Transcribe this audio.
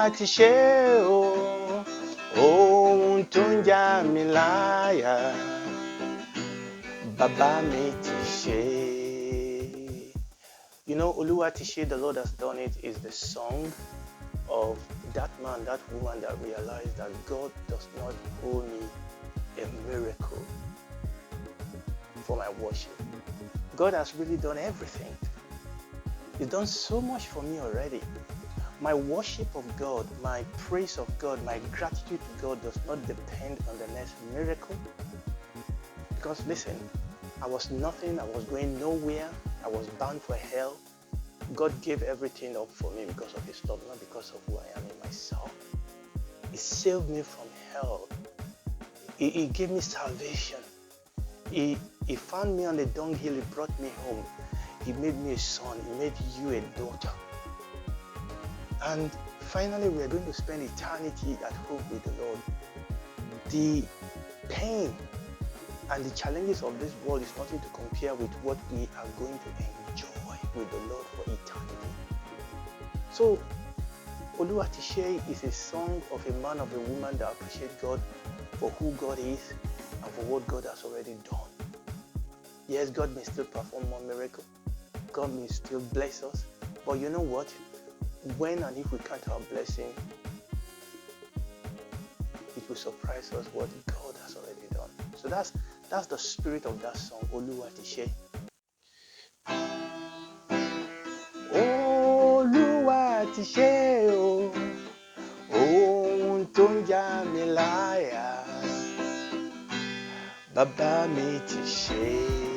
Oluwa Tise o, ohun tó ń jà mí láyà, bàbá mi ti ṣe. You know, Oluwa Tise, the Lord has done it, is the song of that man, that woman that realized that God does not owe me a miracle for my worship. God has really done everything. He's done so much for me already. My worship of God, my praise of God, my gratitude to God does not depend on the next miracle. Because listen, I was nothing, I was going nowhere, I was bound for hell. God gave everything up for me because of His love, not because of who I am in myself. He saved me from hell. He gave me salvation. He found me on the dunghill, He brought me home. He made me a son, He made you a daughter. And finally, we are going to spend eternity at home with the Lord. The pain and the challenges of this world is nothing to compare with what we are going to enjoy with the Lord for eternity. So, Oluwa Tise is a song of a man, of a woman that appreciate God for who God is and for what God has already done. Yes, God may still perform more miracles. God may still bless us. But you know what? When and if we count our blessing, it will surprise us what God has already done. So that's the spirit of that song, Oluwa Tise. Oluwa Tise o, ohun tó ń jà mí láyà, bàbá mi ti ṣe.